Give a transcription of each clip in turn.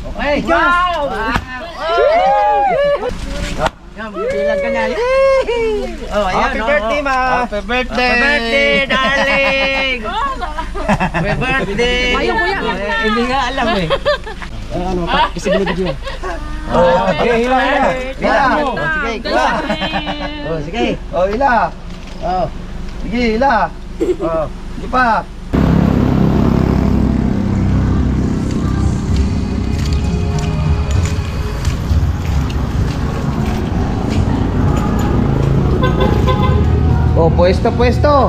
Okay. Wow! Yan, magpipilan ka niya. Oh, ayan. Happy birthday, ma! Happy birthday! Happy birthday, darling! Happy birthday! Payong, kuya. Hindi nga alam eh. Ano, kasi binibigyan. Okay, hila. Hila. Sige, hila. Oh, sige. Oh, hila. Oh. Sige, hila. Oh, sige pa. Oh, puesto, puesto.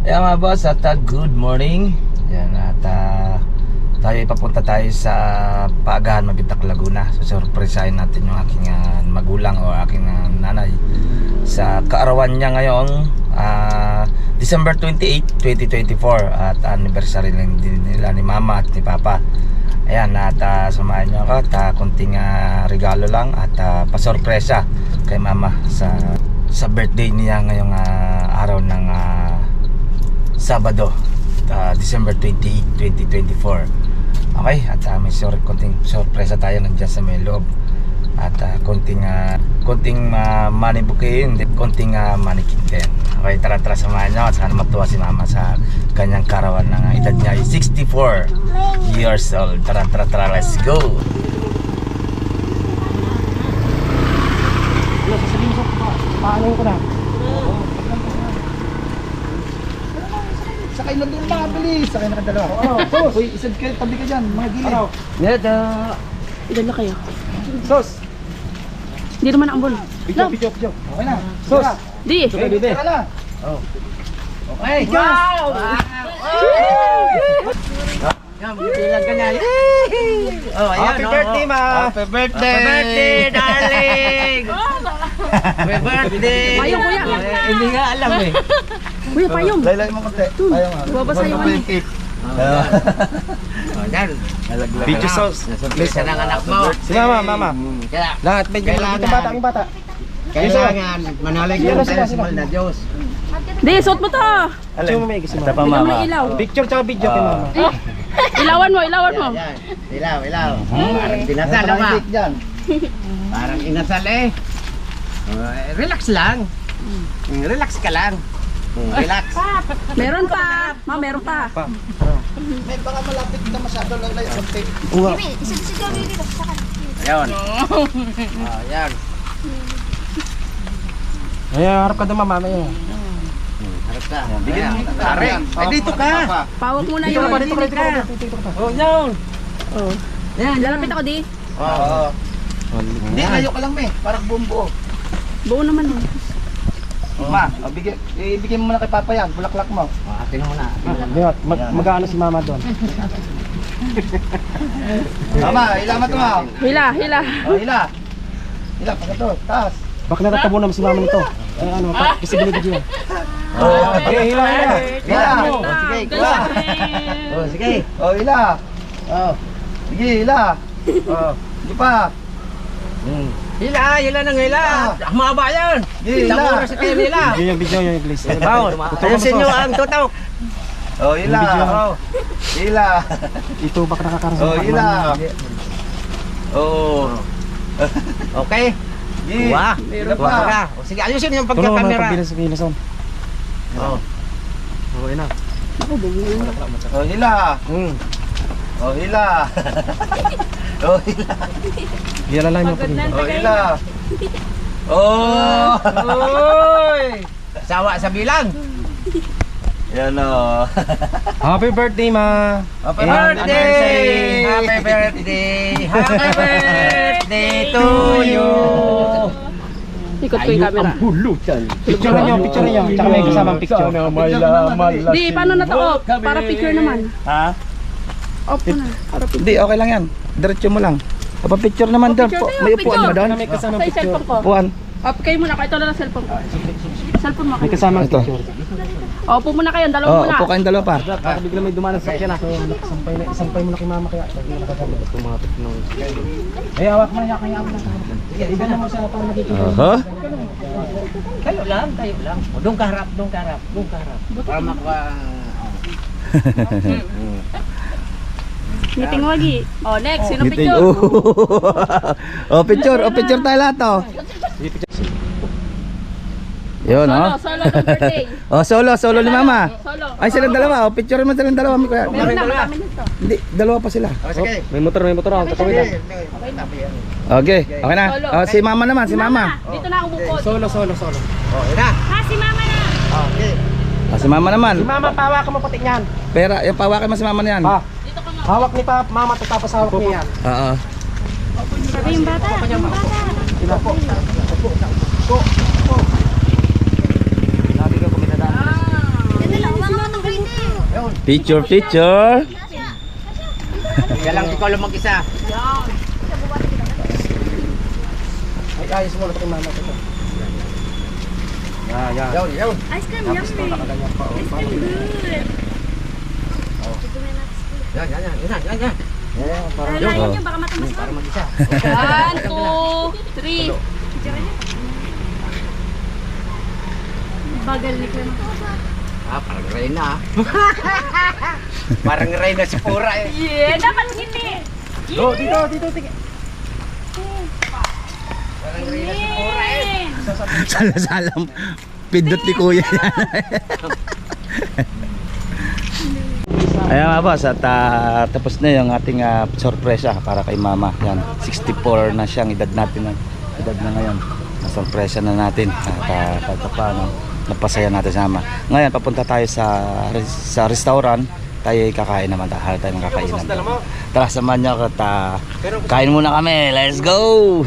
Ayan mga boss, at good morning. Ayan, at papunta tayo sa Paagahan, Maguindanao, Laguna. So surprisahin natin yung aking magulang o aking nanay sa kaarawan niya ngayong December 28, 2024 at anniversary din nila ni mama at ni papa. Ayan, at samahan nyo ako at kunting regalo lang at pasorpresa kay mama sa birthday niya ngayong araw ng Sabado, December 28, 2024. Okay, at may konting sorpresa tayo nandiyan sa may loob. At konting money bouquet, konting manikin din. Okay, tara samahan nyo at sana matuwa si mama sa kanyang karawan ng edad niya ay 64 years old. Tara, let's go! Sasabihin ko, paano ko na? Sakay na doon mga bilis. Sakay na kadalawa. Sos! Uy, isad kayo, tabi ka dyan, mga gilid. Ilan na kayo? Sos! Hindi naman ang bulo. Pidyo. Okay na. Sos! Di. Tara na. Okay, wow! Yan, magpipilan ka niya. Oh, ayan. Happy birthday, ma! Happy birthday! Happy birthday, darling! Happy birthday! Payong, kuya. Hindi nga alam eh. Kuya, payong. Laylay mo konti. Payong nga. Babasa yung ano. Oh, yan. Video sauce. Nasumpisa ng anak mo. Si mama. Kaya, Lahat, medyo yung bata. kailangan manalig yung small na Diyos. Di, suot mo to. Sino mo may kasi Bigyan mo ng ilaw. Picture tsaka video kay mama. Ilawan mo. Yan. Ilaw. Parang dinasal ba? Parang inasal eh. Relax lang. Relax ka lang. Relax. Meron pa. Ma, meron pa. May baka malapit na masyado lang lang yung tape. Ayun. Yan. Ay, harap ka doon mama. Harap ka. Bigyan mo. Pare. Dito ka. Pawag muna Dito yung... ka. Dito ka. Oh, yan. Oh. Yan, lalapit ako di. Oo. Hindi, layo ka lang me. Parang bumbo. Buo naman oh. Ma, ibigay mo muna kay Papa yan. Bulaklak mo. Atin mo na. Mag-ano si mama doon. Mama, hila mo ito ma. Hila. Oh, hila. Hila, pagkato. Taas. Baka natatabo naman si mama nito. Ano, kasi binibigyan. Oh, okay, hila. Hila. Oh, sige, hila. Oh, sige. Oh, hila. Oh. Sige, hila. Oh, sige pa. Hila ng hila. Mahaba yan. Hila. Tamura sa kayo nila. Yung video nyo, please. Bawon. Ayusin nyo ang tutok. Oh, hila. Oh. Hila. Ito baka nakakaroon Oh, hila. Oh. Okay. Sige. Wah. Hila Wah pa. ka. O, sige, ayusin yung Tulungan mo pagka-camera. pagbilas sa kilason. Oh. Okay na. Oh, hila. Oh, hila. Oh, hila. Hila lang yung pagbilas. Oh, hila. Oh. Oy! Sawa sa bilang. Yan o. Happy birthday, ma! Happy Birthday! Happy birthday! Happy birthday to you! Ikot ko yung camera. Picture nyo. Tsaka may kasamang picture. Di, paano na to? Off. Para picture naman. Ha? Off ko na. Para picture. Hindi, okay lang yan. Diretso mo lang. Picture naman doon. Picture tayo, May upuan picture. ba doon? May kasamang Sa picture. cellphone ko. Upuan. Off kayo muna. Ito lang ang cellphone ko. Cellphone mo May kayo. kasamang Ito. picture. Opo muna kayo. Dalawa Oh, muna. upo kayong dalawa pa. Baka bigla may dumaan sa sakyan ako. Sampay mo na kay mama kaya. Automatic nung... Eh, hawak mo na kaya mo na. Sige, iba mo siya para makikita. Aha. Kayo lang. O, doon ka harap. Para makuha. Meeting wagi. Oh, next. Sino Meeting. picture? Oh, picture. Oh, picture tayo lahat, oh. Yun, oh. Solo ng birthday. Oh, solo ni mama. Solo. Ay, silang dalawa. Oh, picture mo silang dalawa, mi kuya. Meron na. Marami nito. Hindi, dalawa pa sila. May motor ako. Tatawid lang. Okay, okay na. Solo. Oh, si mama naman, si mama. Dito na ako bukod. Solo. Ha, si mama na. Ah, si mama naman. Si mama, pawakan mo pati niyan. Pera, yung pawakan mo si mama na yan. Ha? Dito ka nga. Hawak ni mama tapos hawak niya yan. Oo. Sabi yung bata. Yung bata. Sila po. Sabi ko kung minadaan. Picture. Kaya lang ikaw lang mag-isa. Ay, ayos mo na kay mama ko. Yan. Yun. Ice cream, Tapos yummy. nakaganyan pa. Ice cream, good. Yan. Parang Layan nyo, baka matamas Para mo. mag-isa. 1, 2, 3. Bagal ni Clem. Parang Reyna. Parang Reyna si Pura eh. Yeah, dapat hindi. dito. Parang Reyna si Pura eh. Salam. Pindot ni kuya yan. Ayan mga boss, at tapos na yung ating sorpresa para kay mama. Yan, 64 na siyang edad natin. Edad na ngayon. Sorpresa na natin. At kahit paano, napasaya natin sa mama. Ngayon, papunta tayo sa restaurant. Tayo kakain naman. Tayo ng kakainan. Tara, samahan niyo ako at kain muna kami. Let's go!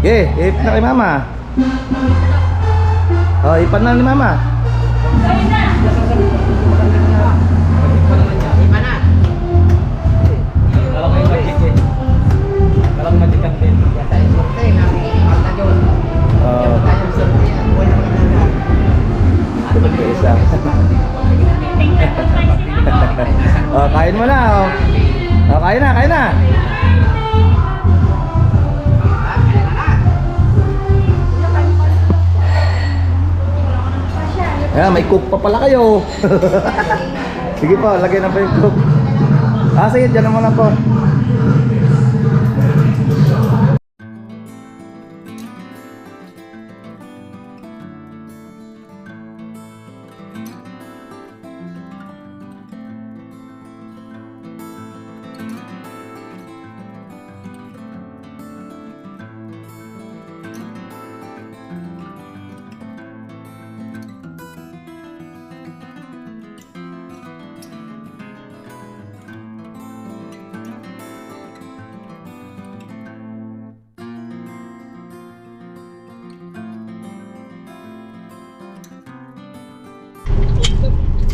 Ip na kay mama. Oh, ipan na ni mama. Oh, kain mo na. Oh, kain na. Ayan, may cook pa pala kayo. Sige po, lagay na po yung cook. Sige, dyan naman po.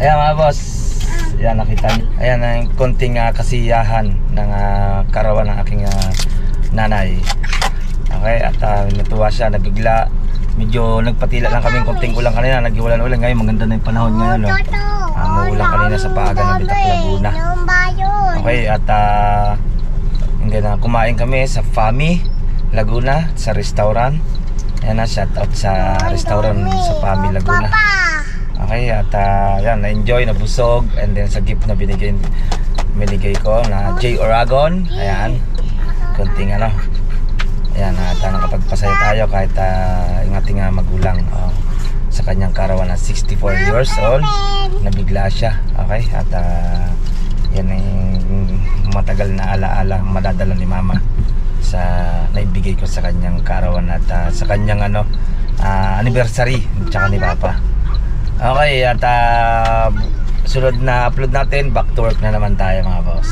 Ayan mga boss, ayan nakita niyo. Ayan ang konting kasiyahan ng karawan ng aking nanay. Okay, at natuwa siya, nabigla. Medyo nagpatila lang kaming konting ulang kanina, nag-ulan-ulan. Ngayon maganda na yung panahon ngayon. No? Maulan kanina sa paaga ng Bitak Laguna. Okay, at kumain kami sa Fami Laguna, sa restaurant. Ayan na, shout out sa restaurant sa Fami Laguna. Okay, at yan, na-enjoy, nabusog, and then sa gift na binigay ko na J. Oragon. Ayan, konting ano. Ayan, at nakapagpasaya tayo kahit yung ating magulang sa kanyang karawan na 64 years old. Nabigla siya. Okay, at yan yung matagal na alaala madadala ni mama sa naibigay ko sa kanyang karawan at sa kanyang anniversary tsaka ni papa. Okay, at sunod na upload natin, back to work na naman tayo mga boss.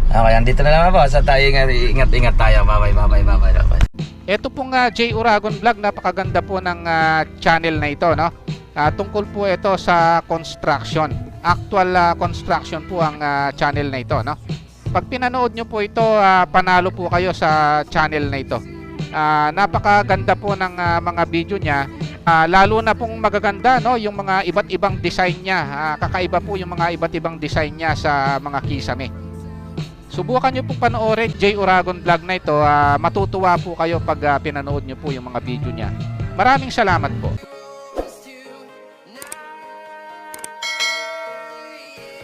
Okay, andito na lang mga boss. At tayo ingat-ingat tayo. Bye-bye. Ito pong J. Oragon Vlog, napakaganda po ng channel na ito, no? Tungkol po ito sa construction. Actual construction po ang channel na ito, no? Pag pinanood nyo po ito, panalo po kayo sa channel na ito. Napakaganda po ng mga video niya. Lalo na pong magaganda, no, yung mga iba't ibang design niya. Kakaiba po yung mga iba't ibang design niya sa mga kisame. Subukan nyo pong panoorin J. Oragon Vlog na ito. Matutuwa po kayo pag pinanood nyo po yung mga video niya. Maraming salamat po.